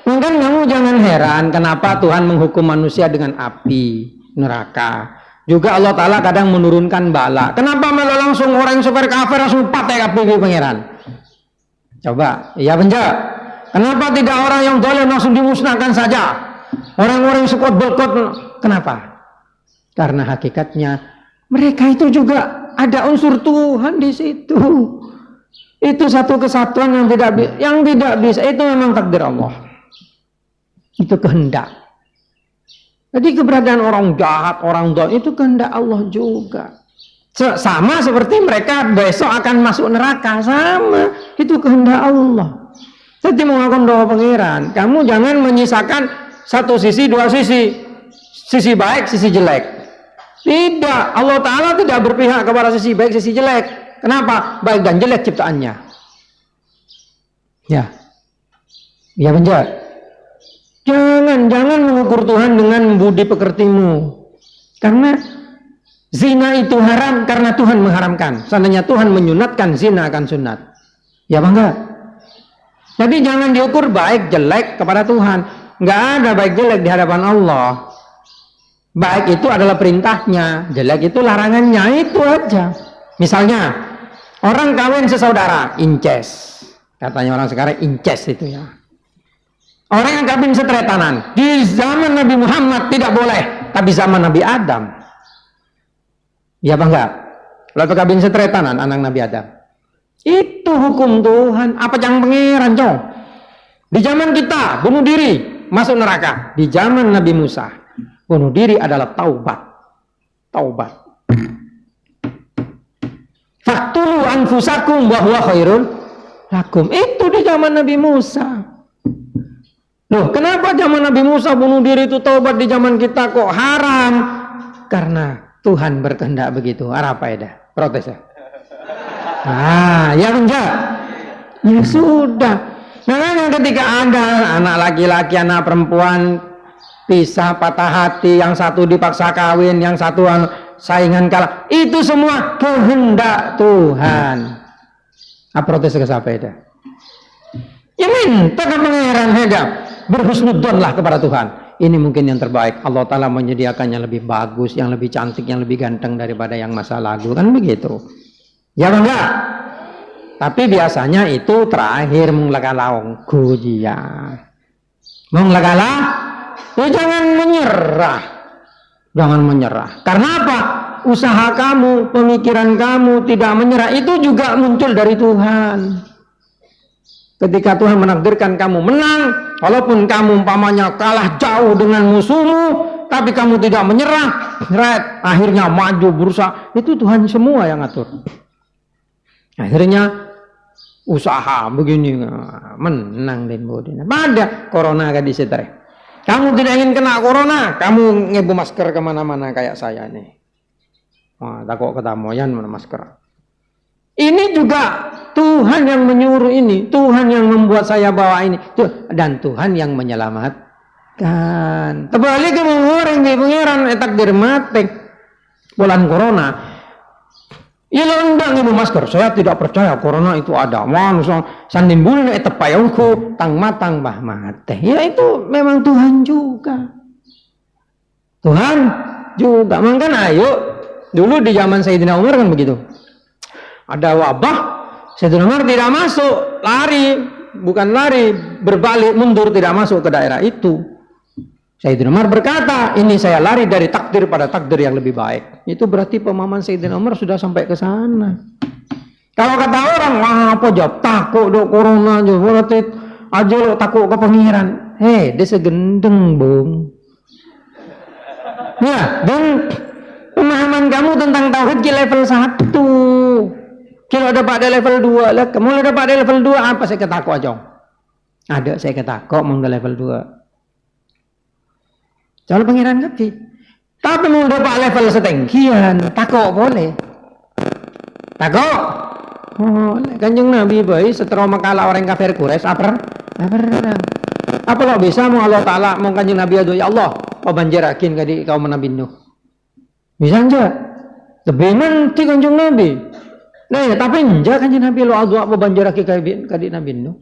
Mungkin kamu jangan heran kenapa Tuhan menghukum manusia dengan api neraka. Juga Allah Ta'ala kadang menurunkan bala. Kenapa malah langsung orang yang super kafir langsung pakai api di pangeran? Coba, iya penjak. Kenapa tidak orang yang dolim langsung dimusnahkan saja? Orang-orang yang sekuat belkot, kenapa? Karena hakikatnya mereka itu juga ada unsur Tuhan di situ. Itu satu kesatuan yang tidak bisa. Itu memang takdir Allah. Itu kehendak. Jadi keberadaan orang jahat, orang dolim itu kehendak Allah juga. Sama seperti mereka besok akan masuk neraka, sama. Itu kehendak Allah. Jadi mengaku doa pangeran, kamu jangan menyisakan satu sisi, dua sisi. Sisi baik, sisi jelek. Tidak, Allah Ta'ala tidak berpihak kepada sisi baik, sisi jelek. Kenapa? Baik dan jelek ciptaannya. Ya. Ya penjat. Jangan mengukur Tuhan dengan budi pekertimu. Karena zina itu haram karena Tuhan mengharamkan. Seandainya Tuhan menyunatkan, zina akan sunat. Ya bangga. Jadi jangan diukur baik jelek kepada Tuhan. Nggak ada baik jelek di hadapan Allah. Baik itu adalah perintahnya, jelek itu larangannya, itu aja. Misalnya, orang kawin sesaudara, incest. Katanya orang sekarang incest itu ya. Orang yang kawin setretanan, di zaman Nabi Muhammad tidak boleh, tapi zaman Nabi Adam. Ya apa enggak? Lalu kawin setretanan, anak Nabi Adam. Itu hukum Tuhan, apa yang pangeran, cow? Di zaman kita, bunuh diri, masuk neraka. Di zaman Nabi Musa, bunuh diri adalah taubat. Taubat. Faktulu anfusakum wa huwa khairul lakum. Itu di zaman Nabi Musa. Loh, kenapa zaman Nabi Musa bunuh diri itu taubat, di zaman kita kok haram? Karena Tuhan berkehendak begitu. Apa ya? Protes ya? Ya enggak. Ya sudah. Nah, ketika ada anak laki-laki, anak perempuan pisah, patah hati, yang satu dipaksa kawin, yang satu saingan kalah, itu semua kehendak Tuhan. Protes ke siapa itu? Ya minta ke pangeran heda, berhusnudzonlah kepada Tuhan. Ini mungkin yang terbaik. Allah Ta'ala menyediakannya lebih bagus, yang lebih cantik, yang lebih ganteng daripada yang masa lalu, kan begitu. Ya enggak? Tapi biasanya itu terakhir menglagalaung gujia. Menglagalah, ya jangan menyerah. Jangan menyerah. Karena apa? Usaha kamu, pemikiran kamu tidak menyerah, itu juga muncul dari Tuhan. Ketika Tuhan menakdirkan kamu menang, walaupun kamu umpamanya kalah jauh dengan musuhmu, tapi kamu tidak menyerah, akhirnya maju berusaha, itu Tuhan semua yang ngatur. Akhirnya usaha begini menang dan bodina. Pada corona kan di situ. Kamu tidak ingin kena corona, kamu ngebu masker kemana-mana kayak saya nih. Wah, takut ketamoyan mana masker. Ini juga Tuhan yang menyuruh ini, Tuhan yang membuat saya bawa ini, dan Tuhan yang menyelamatkan. Terbalik ke mengoreng di pangeran takdir mati bulan corona. Ya undang ibu masker. Saya tidak percaya corona itu ada. Manusia sandin bulan etepayongku tang matang bah mate. Ya itu memang Tuhan juga. Tuhan juga. Makanya ayo dulu di zaman Sayyidina Umar kan begitu. Ada wabah, Sayyidina Umar tidak masuk, lari, bukan lari, berbalik mundur tidak masuk ke daerah itu. Sayyidina Umar berkata, ini saya lari dari takdir pada takdir yang lebih baik. Itu berarti pemahaman Sayyidina Umar sudah sampai ke sana. Kalau kata orang, wah apa jawab takut dok corona aja, berarti aja lo takut ke pangeran. Dia segendeng bung. Ya, dan pemahaman kamu tentang tauhid di level 1. Kalau ada pada level 2 lah, kamu ada pada level 2 apa saya ketakut aja. Ada saya ketakut mau level 2. Kalau pangeran ngerti. Tapi mau dapat level setengkian, takut boleh. Takut. Oh, Kanjeng Nabi bayi setelah makalah orang kafir Quraisy apa? Apa lo bisa mau Allah Ta'ala mau Kanjeng Nabi adu ya Allah pabanjarakin kadi kaum Nabi Nuh. Bisa enggak? Lebih nanti Kanjeng Nabi. Nah ya tapi enggak Kanjeng Nabi lo adu pabanjarakin kadi Nabi Nuh.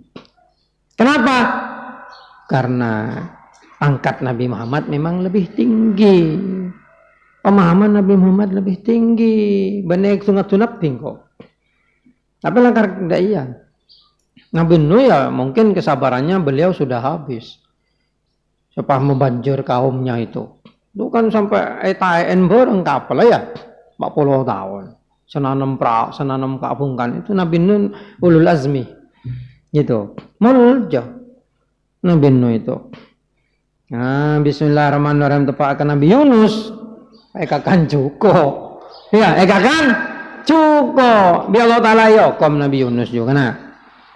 Kenapa? Karena pangkat Nabi Muhammad memang lebih tinggi. Pemahaman Nabi Muhammad lebih tinggi. Benek sunat-sunat tingko. Tapi langkah tidak iya. Nabi Nuh ya mungkin kesabarannya beliau sudah habis. Setelah membanjir kaumnya itu. Itu kan sampai etaen bareng kapal ya. 40 tahun. Senanam kabungkan. Itu Nabi Nuh ulul azmi. Gitu. Mulja. Nabi Nuh itu. Nah, bismillahirrahmanirrahim tepakan Nabi Yunus. Ekakan cukup. Ya, ekakan cukup. Biar Allah Ta'ala yokom Nabi Yunus juga. Nah.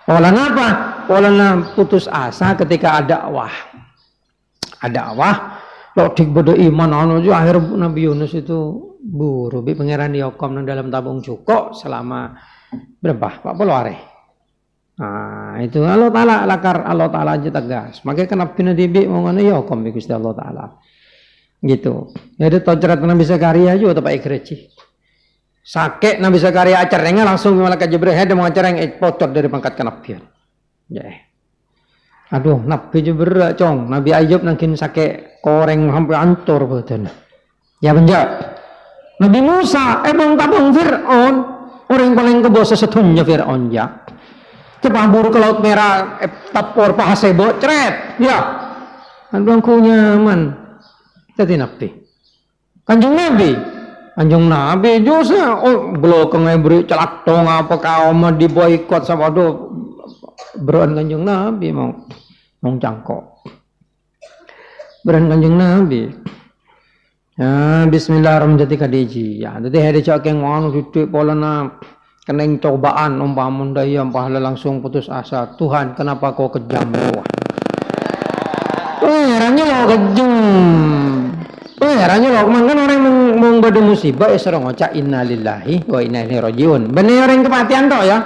Olan apa? Olan putus asa ketika ada dakwah. Ada dakwah. Lo dikbeda iman anu aja akhir Nabi Yunus itu buru. Bi pangeran yokom dalam tabung cukup selama berapa? 40 hari. Nah, itu Allah Ta'ala lakar Allah Ta'ala aja tegas. Makanya kenapa Nabi mau ngono yokom bi Gusti Allah Ta'ala. Gitu. Jadi tojrat Nabi Zakaria juga tepak ikreci. Sakit Nabi Zakaria acaranya langsung malaikat Jibril ada mau acara yang potong dari pangkat kenabian. Ya. Aduh, Nabi Jibril cong, Nabi Ayub nangkin sakit koreng hampir antor badan. Ya benjak. Nabi Musa emang tabung Fir'aun, orang paling kebosa setunya Fir'aun ya. Cepat buru ke laut merah, tapor pahasebo ceret. Ya. Aduh aku nyaman. Jadi Nabi. Kanjeng Nabi juga belakang beri celak dong apa kaum di boykot sama do beran Kanjeng Nabi mau cangkok beran Kanjeng Nabi ya bismillahirrahmanirrahim jadi kadiji ya jadi hari cak yang mau duduk polana kena cobaan umpamun daya pahala langsung putus asa Tuhan kenapa kau kejam wah herannya lo kejam herannya loh, kan orang mau bada musibah ya serong ngocak innalillahi wa inna ilaihi rajiun. Bener orang kematian toh ya.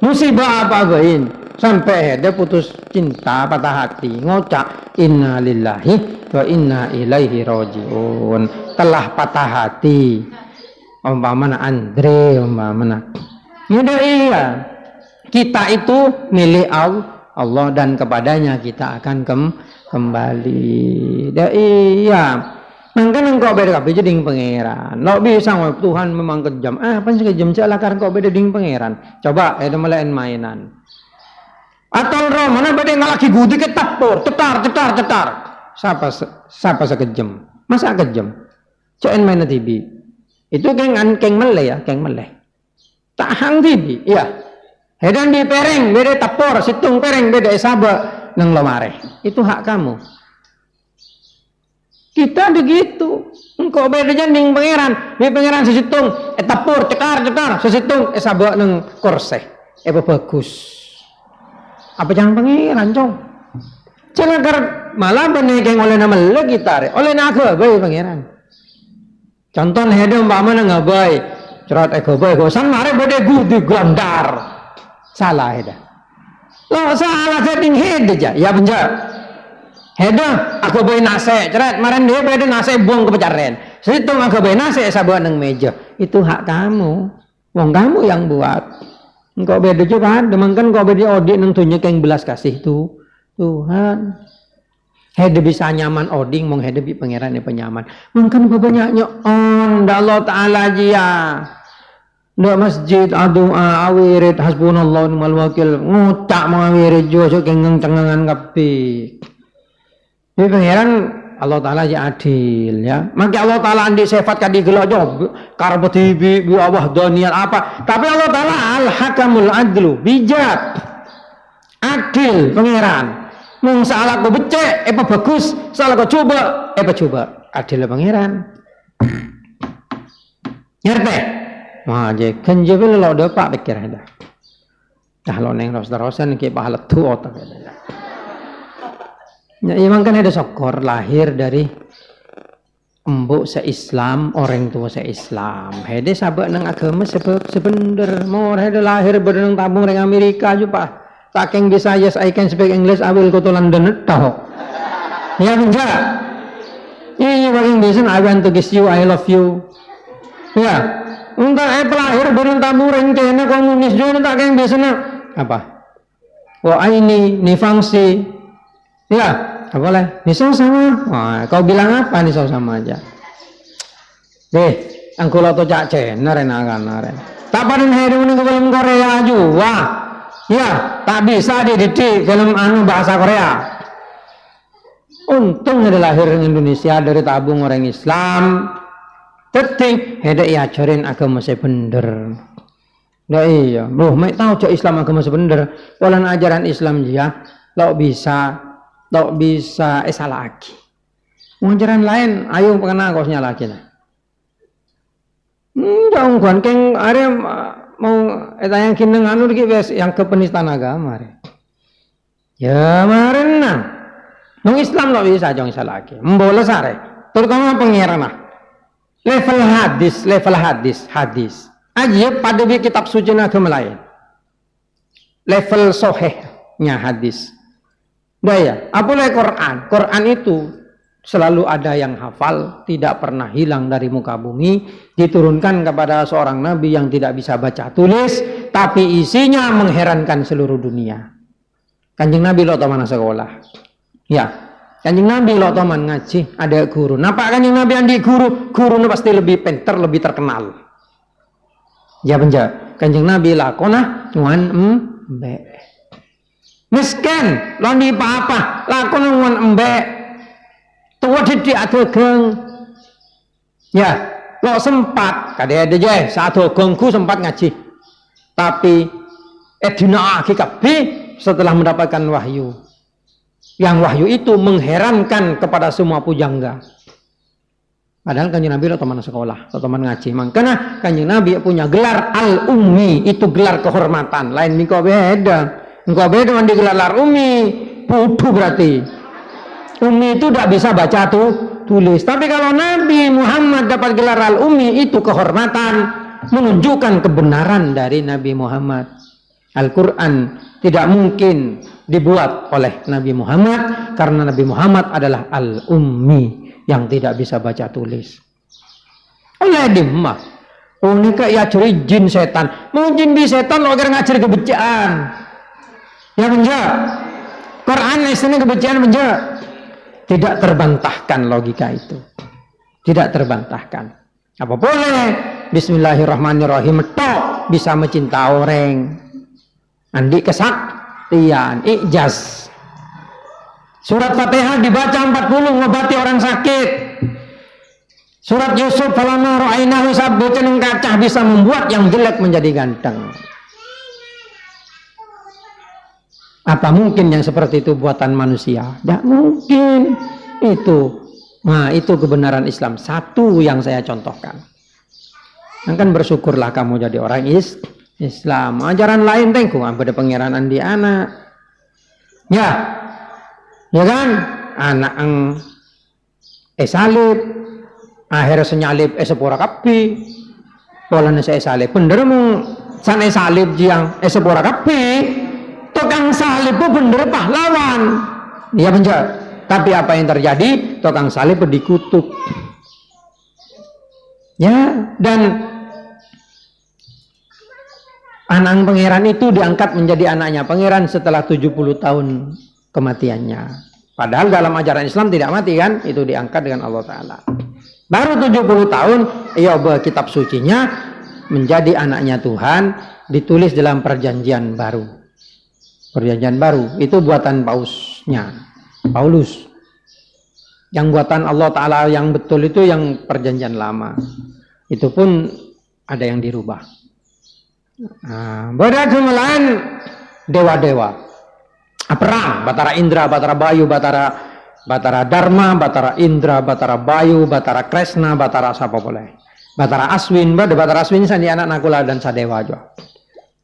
Musibah apa gain? Sampai ada putus cinta, patah hati, ngocak innalillahi wa inna ilaihi rajiun. Telah patah hati. Umpamana Andre, umpamana. Mudah iya. Kita itu milik Allah dan kepadanya kita akan kembali. Dah iya. Mungkin engkau beda kabeh jadi pangeran. Lo bisa Tuhan memang kejam. Apa sih kejam cak karena engkau beda ding pangeran. Coba itu melain mainan. Atau roh mana beda ngalaki gudi ke tapur, cetar. Siapa sekejam? Masa kejam? Cak main TV. Itu keng meleh ya, keng meleh. Tak hang TV, iya. Hedan di pereng beda tapur, situng pereng beda sabak nang lomare. Itu hak kamu. Kita begitu. Engkau beda janding pangeran. Di pangeran sesitung. Tapur, cekar. Sesitung. Sabak neng korseh. Apa bagus. Apa jangan pangeran, cong. Jangan malah benekeng oleh nama le gitar. Oleh naga, baik pangeran. Contoh heda umpama nang ngabai. Cerat ego baik. Gosan mare beda gudi gondar. Salah heda. Lo salah setting heda aja. Ya benjar. Heda, aku bayi nase, ceret, kemarin dia beda nase buang ke pencarian. Sehitung aku bayi nase, sabuan nang meja. Itu hak kamu, wong kamu yang buat. Engkau beda juga, demangkan kau beda audit nang tunjuk yang belas kasih itu Tuhan. Heda bisa nyaman oding, mong heda bi pangeran ya penyaman. Mungkin banyaknya on, Allah Taala jia. Ndak masjid adu'a awirid hasbunallahu ni'mal wakil ngucak mawirid jo sok kengeng cengengan kapi. Ini pangeran Allah Ta'ala ya adil ya. Maka Allah Ta'ala andi sifat kadi gelo jo karepeti bi Allah donian apa. Tapi Allah Ta'ala al-hakamul adlu, bijak. Adil pangeran. Mung salah kau becek, bagus, salah kau coba, coba. Adil pangeran. Ngerti? Wah, je kenje bela lo depak pikir dah. Dah lo neng ros-rosan ke pahala tu otak. Ya, emang kan ada syukur lahir dari embuk se-Islam, orang tua se-Islam. Hede sabak nang agama sebener. Mau hede lahir bernang tabung dengan Amerika juga. Saking bisa yes I can speak English, I will go to London tahu. Ya benar. Ini paling bisa I want to kiss you, I love you. Ya, untuk lahir bernang tabung rencana komunis juga tak yang biasanya apa? Wah ini fungsi. Ya, apa boleh? Nisau sama. Wah, kau bilang apa? Nisau sama aja. Deh, angkul atau cak naren akan naren. Tak pada hari ini ke film Korea juga. Ya, tak bisa dididik film bahasa Korea. Untung ada lahir di Indonesia dari tabung orang Islam. Teting, ada ajarin agama sebener. Dah iya, loh, mai tahu cok Islam agama sebener. Walau ajaran Islam dia, lo bisa salah lagi. Ajaran lain, ayo pengen kosnya lagi lah. Jangan kan, keng area mau yang kini anu yang ke penistaan agama. Ya marina, nong Islam lo bisa jangan salah lagi. Membolos are, terutama pengiran lah. Level hadis. Aja pada kitab suci agama lain. Level sohehnya hadis. Daya, apalagi Quran itu selalu ada yang hafal, tidak pernah hilang dari muka bumi, diturunkan kepada seorang nabi yang tidak bisa baca tulis, tapi isinya mengherankan seluruh dunia. Kanjeng Nabi lo mana sekolah. Ya. Kanjeng Nabi lo teman ngaji, ada guru. Nampak kanjeng Nabi andi guru pasti lebih pintar, lebih terkenal. Ya benja, kanjeng Nabi lakona cuman embe. Miskin, lo di apa? Lakona cuman embe. Tua di adegeng. Ya, lo sempat, kada ada je, saat adegengku sempat ngaji. Tapi edina akikabi setelah mendapatkan wahyu. Yang wahyu itu mengherankan kepada semua pujangga. Padahal kanjeng Nabi lo teman sekolah, atau teman ngaji. Makanya kanjeng Nabi punya gelar al-ummi, itu gelar kehormatan. Lain mingko beda. Mingko beda mandi gelar al-ummi, putu berarti. Ummi itu tidak bisa baca tulis. Tapi kalau Nabi Muhammad dapat gelar al-ummi, itu kehormatan, menunjukkan kebenaran dari Nabi Muhammad. Al-Quran tidak mungkin dibuat oleh Nabi Muhammad karena Nabi Muhammad adalah al-ummi yang tidak bisa baca tulis. Oleh dimah. Oh ini kayak curi jin setan. Mau jin di setan lo agar ngajar kebencian. Ya menja. Quran isinya kebencian menja. Tidak terbantahkan logika itu. Tidak terbantahkan. Apa boleh? Bismillahirrahmanirrahim. Tok bisa mencinta orang. Andi kesaktian, ijaz. Surat Fatihah dibaca 40 ngobati orang sakit. Surat Yusuf falamma ra'ainahu sabbutan kacah bisa membuat yang jelek menjadi ganteng. Apa mungkin yang seperti itu buatan manusia? Tidak mungkin. Itu kebenaran Islam. Satu yang saya contohkan. Kan bersyukurlah kamu jadi orang Islam. Ajaran lain tengku pada pangeran andi anak. Ya kan? Anak salib. Akhirnya senyalib sepura kapi. Polanya saya salib. Bener mau sana salib jiang sepura kapi. Tukang salib pun bener pahlawan. Ya bener. Tapi apa yang terjadi? Tukang salib dikutuk. Ya, dan anak pangeran itu diangkat menjadi anaknya pangeran setelah 70 tahun kematiannya. Padahal dalam ajaran Islam tidak mati kan? Itu diangkat dengan Allah Ta'ala. Baru 70 tahun, ia bawa kitab sucinya menjadi anaknya Tuhan, ditulis dalam perjanjian baru. Perjanjian baru, itu buatan Paulus. Yang buatan Allah Ta'ala yang betul itu yang perjanjian lama. Itu pun ada yang dirubah. Beragamalan dewa-dewa. Perang, Batara Indra, Batara Bayu, Batara Dharma, Batara Indra, Batara Bayu, Batara Kresna, Batara siapa boleh. Batara Aswin, Batara Aswin sandi anak Nakula dan Sadewa jo.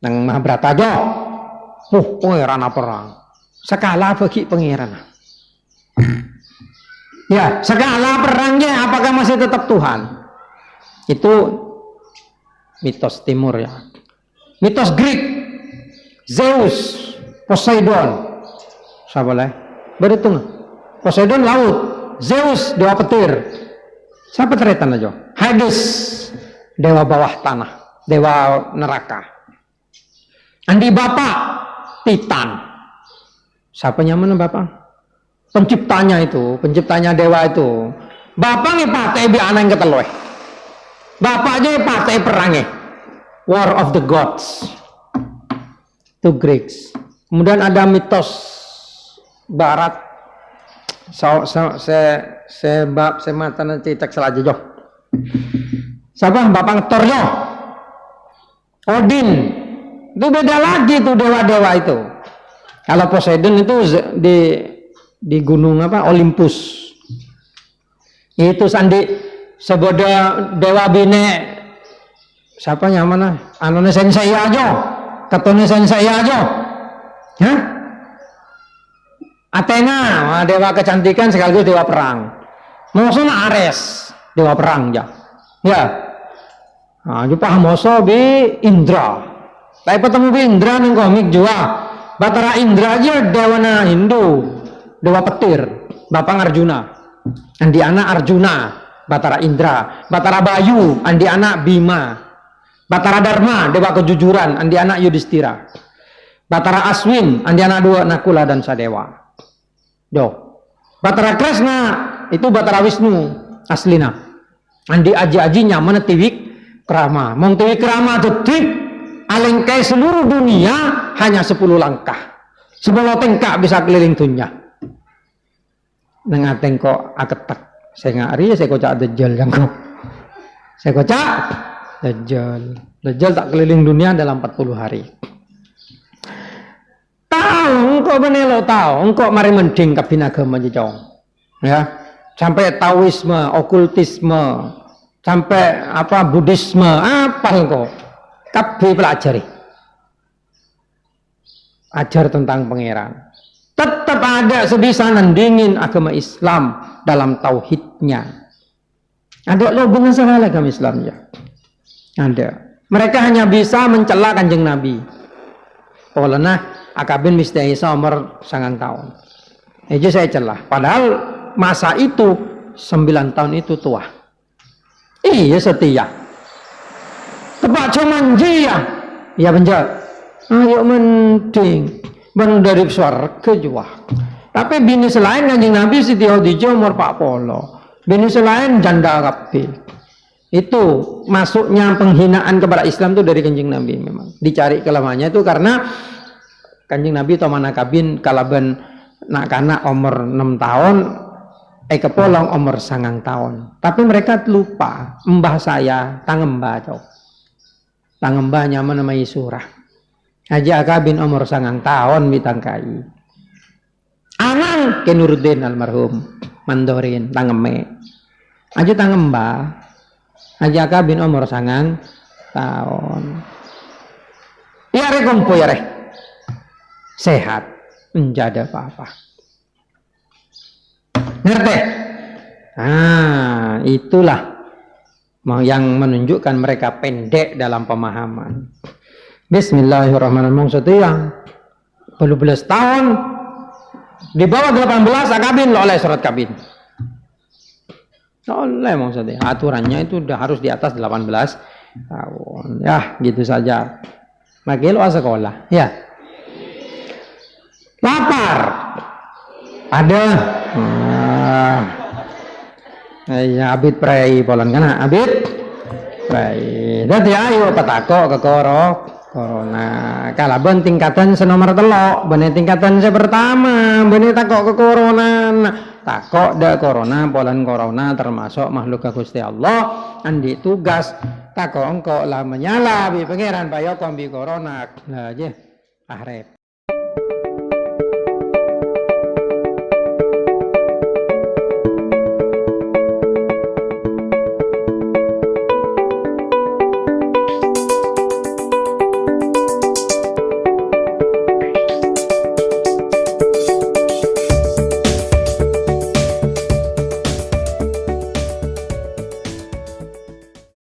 Nang Mahabharata jo. Pangeran perang. Skala bagi pangeran. Ya, skala perangnya apakah masih tetap Tuhan? Itu mitos timur ya. Mitos Greek. Zeus, Poseidon. Siapa boleh? Berhitung. Poseidon laut, Zeus dewa petir. Siapa teritan aja? Hades, dewa bawah tanah, dewa neraka. Andi bapak, Titan. Siapa mana bapak? Penciptanya dewa itu. Bapaknya pakai bi anak yang keteluh. Bapaknya pakai perangnya. War of the Gods. Itu Greeks. Kemudian ada mitos Barat. Saya mata nanti cek salah aja. Siapa bapak Thor yo? Odin. Itu beda lagi tuh dewa-dewa itu. Kalau Poseidon itu di gunung apa? Olympus. Itu sandi seboda dewa bine. Siapa yang mana? Anone sensei aja. Ketone sensei aja. Hah? Athena, dewa kecantikan sekaligus dewa perang. Mosona Ares, dewa perang ya. Ya. Nah, jupah moso bi Indra. Tapi ketemu bi Indra ning komik juga. Batara Indra aja dewa Hindu, dewa petir, Bapak Arjuna. Andi anak Arjuna, Batara Indra. Batara Bayu, andi anak Bima. Batara Dharma, dewa kejujuran, andi anak Yudhistira. Batara Aswin, andi anak dua Nakula dan Sadewa. Batara Kresna itu Batara Wisnu aslina. Andi aji-aji nyaman tiwik krama. Mong tiwik krama detik alengkai seluruh dunia hanya 10 langkah. 10 tengkak bisa keliling dunia. Nengateng kok aketek. Saya ngari saya kocak Dajjal yang kok. Saya kocak Dajjal. Dajjal tak keliling dunia dalam 40 hari. Engkau benelo tahu, engkau mari mending kabinagama jejong, ya, sampai Taoisme, okultisme, sampai apa Buddhisme, apa engkau, kabeh pelajari, ajar tentang pangeran. Tetap ada sebisa nandingin agama Islam dalam tauhidnya. Ada hubungan salah agama Islamnya. Ada. Mereka hanya bisa mencela Kanjeng Nabi. Olehna Akabin Misti Isa umur 9 tahun. Itu saya celah. Padahal masa itu 9 tahun itu tua. Iya setia. Tepat cuman dia. Ya benjak. Ayo mending. Baru dari surga juga. Tapi bini selain Kanjeng Nabi Siti Khadijah umur 40. Bini selain janda kabeh. Itu masuknya penghinaan kepada Islam itu dari Kanjeng Nabi memang. Dicari kelemahannya itu karena Kanjeng Nabi Tomana Kabin kalaban nak kana umur 6 tahun kepolong umur 9 tahun. Tapi mereka lupa mbah saya tangembah cok. Tangembah nyaman namai surah. Haji Akabin umur 9 tahun mitangkai. Anang Kenuruddin almarhum Mandorin tangeme. Haji tangembah. Haji Akabin umur 9 tahun. Ya rekompo ya reh. Sehat, menjadi apa-apa. Ngerti? Nah, itulah yang menunjukkan mereka pendek dalam pemahaman. Bismillahirrahmanirrahim. Yang 12 tahun di bawah 18 Akabin oleh surat kabin. Oleh maksudnya aturannya itu udah harus di atas 18 tahun. Ya, gitu saja. Makanya lo sekolah, ya. Lapar. Ada. Ya abid prai polan kana abid prai. Dadi ayo patako ke corona. Kalaban tingkatan senomor telok, bene tingkatan pertama, bene takok ke corona. Takok da corona polan corona termasuk makhluk Gusti Allah andi tugas takok engko lah menyala bi pangeran payo kombi corona. Lah je ahrep.